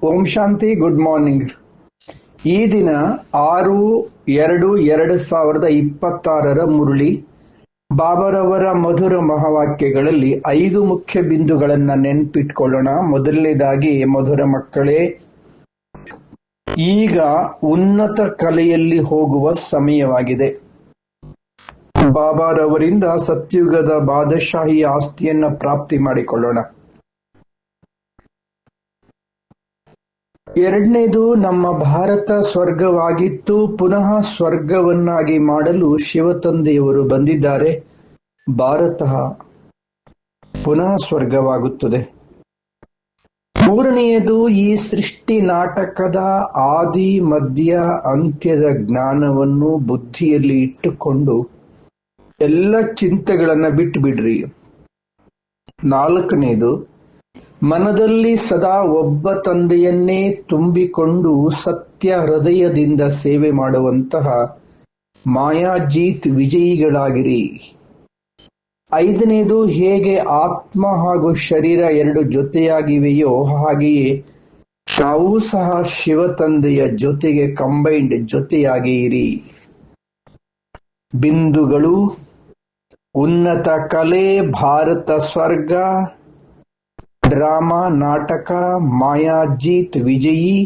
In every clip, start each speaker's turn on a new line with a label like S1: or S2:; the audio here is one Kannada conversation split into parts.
S1: ಓಂ ಶಾಂತಿ. Good morning. ಈ ದಿನ 6/2/2026 ಮುರಳಿ ಬಾಬಾರವರ ಮಧುರ ಮಹಾವಾಕ್ಯಗಳಲ್ಲಿ 5 ಮುಖ್ಯ ಬಿಂದುಗಳನ್ನ ನೆನ್ಪಿಟ್ಕೊಳ್ಳೋಣ. ಮೊದಲನೇದಾಗಿ, ಮಧುರ ಮಕ್ಕಳೇ, ಈಗ ಉನ್ನತ ಕಲೆಯಲ್ಲಿ ಹೋಗುವ ಸಮಯವಾಗಿದೆ. ಬಾಬಾರವರಿಂದ ಸತ್ಯುಗದ ಬಾದಶಾಹಿ ಆಸ್ತಿಯನ್ನ ಪ್ರಾಪ್ತಿ ಮಾಡಿಕೊಳ್ಳೋಣ. ಎರಡನೇದು, ನಮ್ಮ ಭಾರತ ಸ್ವರ್ಗವಾಗಿತ್ತು, ಪುನಃ ಸ್ವರ್ಗವನ್ನಾಗಿ ಮಾಡಲು ಶಿವತಂದೆಯವರು ಬಂದಿದ್ದಾರೆ. ಭಾರತ ಪುನಃ ಸ್ವರ್ಗವಾಗುತ್ತದೆ. ಮೂರನೆಯದು, ಈ ಸೃಷ್ಟಿ ನಾಟಕದ ಆದಿ ಮಧ್ಯ ಅಂತ್ಯದ ಜ್ಞಾನವನ್ನು ಬುದ್ಧಿಯಲ್ಲಿ ಇಟ್ಟುಕೊಂಡು ಎಲ್ಲ ಚಿಂತೆಗಳನ್ನ ಬಿಟ್ಟು ಬಿಡ್ರಿ. ನಾಲ್ಕನೇದು, ಮನದಲ್ಲಿ ಸದಾ ಒಬ್ಬ ತಂದೆಯನ್ನೇ ತುಂಬಿಕೊಂಡು ಸತ್ಯ ಹೃದಯದಿಂದ ಸೇವೆ ಮಾಡುವಂತಹ ಮಾಯಾಜೀತ್ ವಿಜಯಿಗಳಾಗಿರಿ. ಐದನೇದು, ಹೇಗೆ ಆತ್ಮ ಹಾಗೂ ಶರೀರ ಎರಡು ಜೊತೆಯಾಗಿವೆಯೋ ಹಾಗೆಯೇ ತಾವೂ ಸಹ ಶಿವತಂದೆಯ ಜೊತೆಗೆ ಕಂಬೈನ್ಡ್ ಜೊತೆಯಾಗಿ ಇರಿ. ಬಿಂದುಗಳು: ಉನ್ನತ ಕಲೆ, ಭಾರತ ಸ್ವರ್ಗ, ಡ್ರಾಮಾ ನಾಟಕ, ಮಾಯಾಜೀತ್ ವಿಜಯಿ,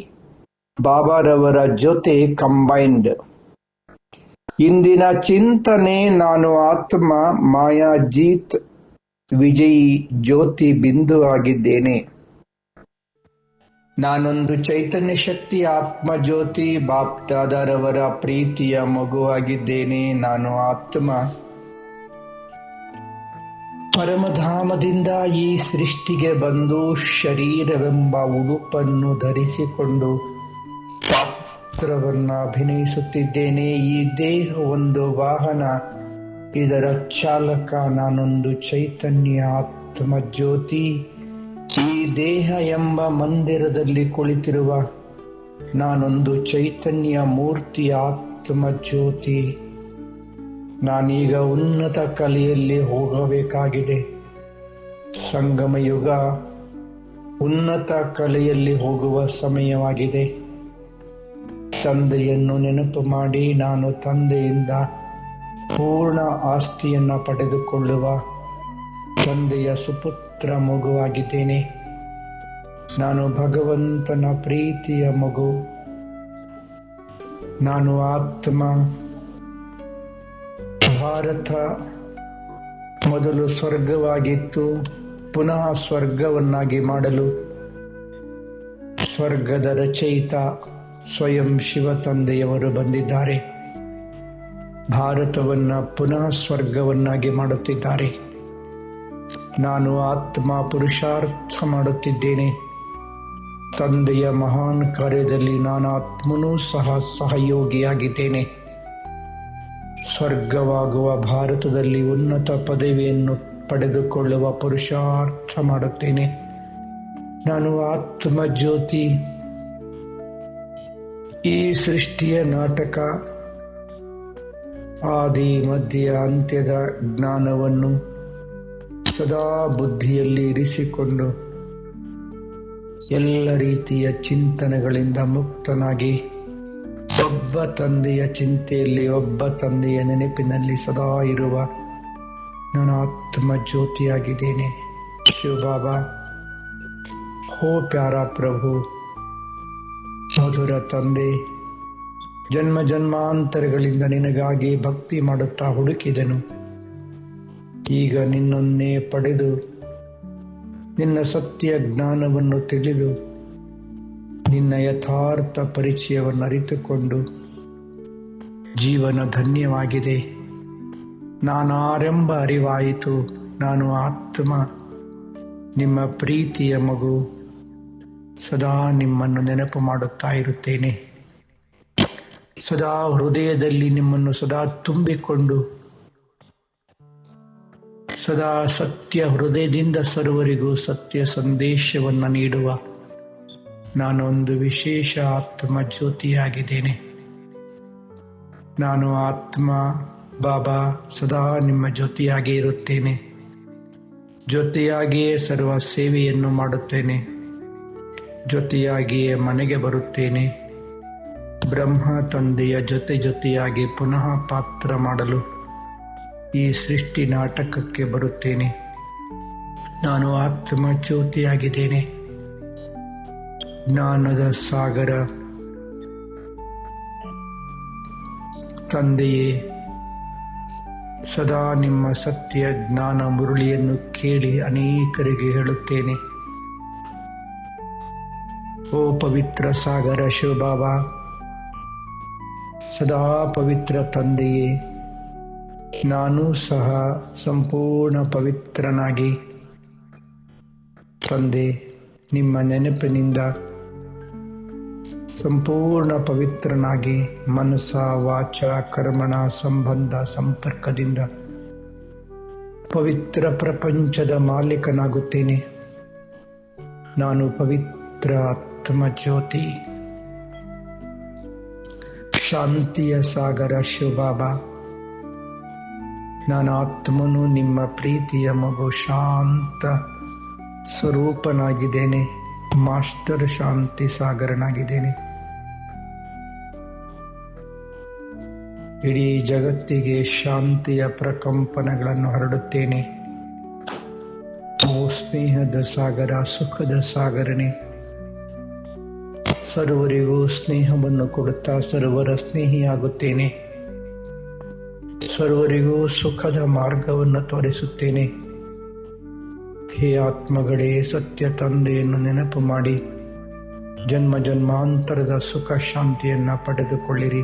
S1: ಬಾಬಾರವರ ಜೊತೆ ಕಂಬೈನ್ಡ್. ಇಂದಿನ ಚಿಂತನೆ: ನಾನು ಆತ್ಮ ಮಾಯಾಜೀತ್ ವಿಜಯಿ ಜ್ಯೋತಿ ಬಿಂದು ಆಗಿದ್ದೇನೆ. ನಾನೊಂದು ಚೈತನ್ಯ ಶಕ್ತಿ ಆತ್ಮ ಜ್ಯೋತಿ ಬಾಪ್ದಾದರವರ ಪ್ರೀತಿಯ ಮಗುವಾಗಿದ್ದೇನೆ. ನಾನು ಆತ್ಮ ಪರಮಧಾಮದಿಂದ ಈ ಸೃಷ್ಟಿಗೆ ಬಂದು ಶರೀರವೆಂಬ ಉಡುಪನ್ನು ಧರಿಸಿಕೊಂಡು ಪಾತ್ರವನ್ನ ಅಭಿನಯಿಸುತ್ತಿದ್ದೇನೆ. ಈ ದೇಹ ಒಂದು ವಾಹನ, ಇದರ ಚಾಲಕ ನಾನೊಂದು ಚೈತನ್ಯ ಆತ್ಮ ಜ್ಯೋತಿ. ಈ ದೇಹ ಎಂಬ ಮಂದಿರದಲ್ಲಿ ಕುಳಿತಿರುವ ನಾನೊಂದು ಚೈತನ್ಯ ಮೂರ್ತಿ ಆತ್ಮ ಜ್ಯೋತಿ. ನಾನೀಗ ಉನ್ನತ ಕಲೆಯಲ್ಲಿ ಹೋಗಬೇಕಾಗಿದೆ. ಸಂಗಮ ಯುಗ ಉನ್ನತ ಕಲೆಯಲ್ಲಿ ಹೋಗುವ ಸಮಯವಾಗಿದೆ. ತಂದೆಯನ್ನು ನೆನಪು ಮಾಡಿ, ನಾನು ತಂದೆಯಿಂದ ಪೂರ್ಣ ಆಸ್ತಿಯನ್ನ ಪಡೆದುಕೊಳ್ಳುವ ತಂದೆಯ ಸುಪುತ್ರ ಮಗುವಾಗಿದ್ದೇನೆ. ನಾನು ಭಗವಂತನ ಪ್ರೀತಿಯ ಮಗು. ನಾನು ಆತ್ಮ. ಭಾರತ ಮೊದಲು ಸ್ವರ್ಗವಾಗಿತ್ತು, ಪುನಃ ಸ್ವರ್ಗವನ್ನಾಗಿ ಮಾಡಲು ಸ್ವರ್ಗದ ರಚಯಿತ ಸ್ವಯಂ ಶಿವ ತಂದೆಯವರು ಬಂದಿದ್ದಾರೆ. ಭಾರತವನ್ನ ಪುನಃ ಸ್ವರ್ಗವನ್ನಾಗಿ ಮಾಡುತ್ತಿದ್ದಾರೆ. ನಾನು ಆತ್ಮ ಪುರುಷಾರ್ಥ ಮಾಡುತ್ತಿದ್ದೇನೆ. ತಂದೆಯ ಮಹಾನ್ ಕಾರ್ಯದಲ್ಲಿ ನಾನು ಆತ್ಮನೂ ಸಹ ಸಹಯೋಗಿಯಾಗಿದ್ದೇನೆ. ಸ್ವರ್ಗವಾಗುವ ಭಾರತದಲ್ಲಿ ಉನ್ನತ ಪದವಿಯನ್ನು ಪಡೆದುಕೊಳ್ಳುವ ಪುರುಷಾರ್ಥ ಮಾಡುತ್ತೇನೆ. ನಾನು ಆತ್ಮ ಜ್ಯೋತಿ. ಈ ಸೃಷ್ಟಿಯ ನಾಟಕ ಆದಿ ಮಧ್ಯ ಅಂತ್ಯದ ಜ್ಞಾನವನ್ನು ಸದಾ ಬುದ್ಧಿಯಲ್ಲಿ ಇರಿಸಿಕೊಂಡು ಎಲ್ಲ ರೀತಿಯ ಚಿಂತನೆಗಳಿಂದ ಮುಕ್ತನಾಗಿ ಒಬ್ಬ ತಂದೆಯ ಚಿಂತೆಯಲ್ಲಿ, ಒಬ್ಬ ತಂದೆಯ ನೆನಪಿನಲ್ಲಿ ಸದಾ ಇರುವ ನಾನು ಆತ್ಮ ಜ್ಯೋತಿಯಾಗಿದ್ದೇನೆ. ಶಿವ ಬಾಬಾ, ಹೋ ಪ್ಯಾರಾ ಪ್ರಭು, ಮಧುರ ತಂದೆ, ಜನ್ಮ ಜನ್ಮಾಂತರಗಳಿಂದ ನಿನಗಾಗಿ ಭಕ್ತಿ ಮಾಡುತ್ತಾ ಹುಡುಕಿದೆನು. ಈಗ ನಿನ್ನನ್ನೇ ಪಡೆದು ನಿನ್ನ ಸತ್ಯ ಜ್ಞಾನವನ್ನು ತಿಳಿದು ನಿನ್ನ ಯಥಾರ್ಥ ಪರಿಚಯವನ್ನು ಅರಿತುಕೊಂಡು ಜೀವನ ಧನ್ಯವಾಗಿದೆ. ನಾನಾರೆಂಬ ಅರಿವಾಯಿತು. ನಾನು ಆತ್ಮ, ನಿಮ್ಮ ಪ್ರೀತಿಯ ಮಗು. ಸದಾ ನಿಮ್ಮನ್ನು ನೆನಪು ಮಾಡುತ್ತಾ ಇರುತ್ತೇನೆ. ಸದಾ ಹೃದಯದಲ್ಲಿ ನಿಮ್ಮನ್ನು ಸದಾ ತುಂಬಿಕೊಂಡು ಸದಾ ಸತ್ಯ ಹೃದಯದಿಂದ ಸರ್ವರಿಗೂ ಸತ್ಯ ಸಂದೇಶವನ್ನು ನೀಡುವ ನಾನೊಂದು ವಿಶೇಷ ಆತ್ಮ ಜ್ಯೋತಿಯಾಗಿದ್ದೇನೆ. ನಾನು ಆತ್ಮ ಬಾಬಾ, ಸದಾ ನಿಮ್ಮ ಜೊತೆಯಾಗಿ ಇರುತ್ತೇನೆ. ಜೊತೆಯಾಗಿಯೇ ಸರ್ವ ಸೇವೆಯನ್ನು ಮಾಡುತ್ತೇನೆ. ಜೊತೆಯಾಗಿಯೇ ಮನೆಗೆ ಬರುತ್ತೇನೆ. ಬ್ರಹ್ಮ ತಂದೆಯ ಜೊತೆಯಾಗಿ ಪುನಃ ಪಾತ್ರ ಮಾಡಲು ಈ ಸೃಷ್ಟಿ ನಾಟಕಕ್ಕೆ ಬರುತ್ತೇನೆ. ನಾನು ಆತ್ಮ ಜ್ಯೋತಿಯಾಗಿದ್ದೇನೆ. ಜ್ಞಾನದ ಸಾಗರ ತಂದೆಯೇ, ಸದಾ ನಿಮ್ಮ ಸತ್ಯ ಜ್ಞಾನ ಮುರಳಿಯನ್ನು ಕೇಳಿ ಅನೇಕರಿಗೆ ಹೇಳುತ್ತೇನೆ. ಓ ಪವಿತ್ರ ಸಾಗರ ಶಿವಬಾಬಾ, ಸದಾ ಪವಿತ್ರ ತಂದೆಯೇ, ನಾನು ಸಹ ಸಂಪೂರ್ಣ ಪವಿತ್ರನಾಗಿ ತಂದೆ ನಿಮ್ಮ ನೆನಪಿನಿಂದ ಸಂಪೂರ್ಣ ಪವಿತ್ರನಾಗಿ ಮನಸ್ಸ ವಾಚ ಕರ್ಮಣ ಸಂಬಂಧ ಸಂಪರ್ಕದಿಂದ ಪವಿತ್ರ ಪ್ರಪಂಚದ ಮಾಲೀಕನಾಗುತ್ತೇನೆ. ನಾನು ಪವಿತ್ರ ಆತ್ಮ ಜ್ಯೋತಿ, ಶಾಂತಿಯ ಸಾಗರ ಶಿವಬಾಬಾ. ನಾನು ಆತ್ಮನು ನಿಮ್ಮ ಪ್ರೀತಿಯ ಮಗು, ಶಾಂತ ಸ್ವರೂಪನಾಗಿದ್ದೇನೆ. ಮಾಸ್ಟರ್ ಶಾಂತಿ ಸಾಗರನಾಗಿದ್ದೇನೆ. ಇಡೀ ಜಗತ್ತಿಗೆ ಶಾಂತಿಯ ಪ್ರಕಂಪನಗಳನ್ನು ಹರಡುತ್ತೇನೆ. ಓ ಸ್ನೇಹದ ಸಾಗರ, ಸುಖದ ಸಾಗರನೇ, ಸರ್ವರಿಗೂ ಸ್ನೇಹವನ್ನು ಕೊಡುತ್ತಾ ಸರ್ವರ ಸ್ನೇಹಿಯಾಗುತ್ತೇನೆ. ಸರ್ವರಿಗೂ ಸುಖದ ಮಾರ್ಗವನ್ನು ತೋರಿಸುತ್ತೇನೆ. ಹೇ ಆತ್ಮಗಳೇ, ಸತ್ಯ ತಂದೆಯನ್ನು ನೆನಪು ಮಾಡಿ ಜನ್ಮ ಜನ್ಮಾಂತರದ ಸುಖ ಶಾಂತಿಯನ್ನ ಪಡೆದುಕೊಳ್ಳಿರಿ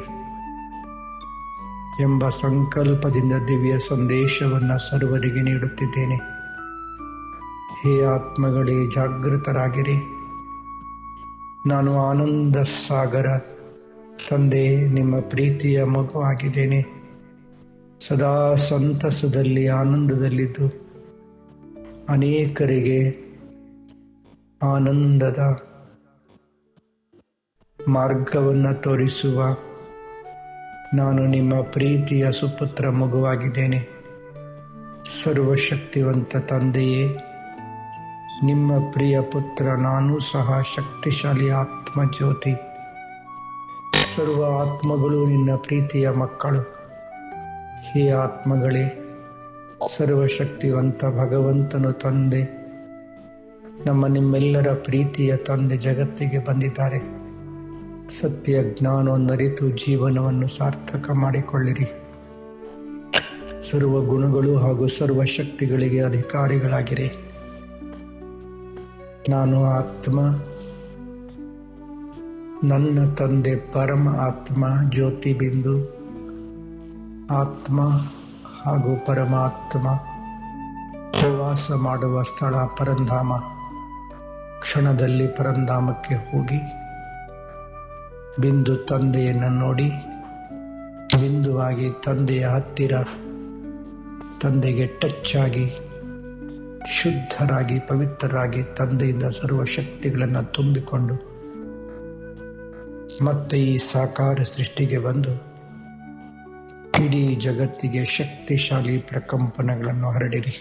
S1: ಎಂಬ ಸಂಕಲ್ಪದಿಂದ ದಿವ್ಯ ಸಂದೇಶವನ್ನು ಸರ್ವರಿಗೆ ನೀಡುತ್ತಿದ್ದೇನೆ. ಹೇ ಆತ್ಮಗಳೇ, ಜಾಗೃತರಾಗಿರಿ. ನಾನು ಆನಂದ ಸಾಗರ ತಂದೆ, ನಿಮ್ಮ ಪ್ರೀತಿಯ ಮಗು ಆಗಿದ್ದೇನೆ. ಸದಾ ಸಂತಸದಲ್ಲಿ ಆನಂದದಲ್ಲಿದ್ದು ಅನೇಕರಿಗೆ ಆನಂದದ ಮಾರ್ಗವನ್ನು ತೋರಿಸುವ ನಾನು ನಿಮ್ಮ ಪ್ರೀತಿಯ ಸುಪುತ್ರ ಮಗುವಾಗಿದ್ದೇನೆ. ಸರ್ವಶಕ್ತಿವಂತ ತಂದೆಯೇ, ನಿಮ್ಮ ಪ್ರಿಯ ಪುತ್ರ ನಾನು ಸಹ ಶಕ್ತಿಶಾಲಿ ಆತ್ಮ ಜ್ಯೋತಿ. ಸರ್ವ ಆತ್ಮಗಳು ನಿನ್ನ ಪ್ರೀತಿಯ ಮಕ್ಕಳು. ಹೇ ಆತ್ಮಗಳೇ, ಸರ್ವಶಕ್ತಿವಂತ ಭಗವಂತನು ತಂದೆ, ನಿಮ್ಮೆಲ್ಲರ ಪ್ರೀತಿಯ ತಂದೆ ಜಗತ್ತಿಗೆ ಬಂದಿದ್ದಾರೆ. ಸತ್ಯ ಜ್ಞಾನವನ್ನು ಅರಿತು ಜೀವನವನ್ನು ಸಾರ್ಥಕ ಮಾಡಿಕೊಳ್ಳಿರಿ. ಸರ್ವ ಗುಣಗಳು ಹಾಗೂ ಸರ್ವ ಶಕ್ತಿಗಳಿಗೆ ಅಧಿಕಾರಿಗಳಾಗಿರಿ. ನಾನು ಆತ್ಮ, ನನ್ನ ತಂದೆ ಪರಮ ಆತ್ಮ ಜ್ಯೋತಿ ಬಿಂದು. ಆತ್ಮ ಹಾಗೂ ಪರಮಾತ್ಮ ಪ್ರವಾಸ ಮಾಡುವ ಸ್ಥಳ ಪರಂಧಾಮ. ಕ್ಷಣದಲ್ಲಿ ಪರಂಧಾಮಕ್ಕೆ ಹೋಗಿ ಬಿಂದು ತಂದೆಯನ್ನು ನೋಡಿ, ಬಿಂದುವಾಗಿ ತಂದೆಯ ಹತ್ತಿರ, ತಂದೆಗೆ ಟಚ್ ಆಗಿ, ಶುದ್ಧರಾಗಿ ಪವಿತ್ರರಾಗಿ ತಂದೆಯಿಂದ ಸರ್ವ ಶಕ್ತಿಗಳನ್ನು ತುಂಬಿಕೊಂಡು ಮತ್ತೆ ಈ ಸಾಕಾರ ಸೃಷ್ಟಿಗೆ ಬಂದು ಇಡೀ ಜಗತ್ತಿಗೆ ಶಕ್ತಿಶಾಲಿ ಪ್ರಕಂಪನಗಳನ್ನು ಹರಡಿರಿ.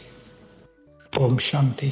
S1: ಓಂ ಶಾಂತಿ.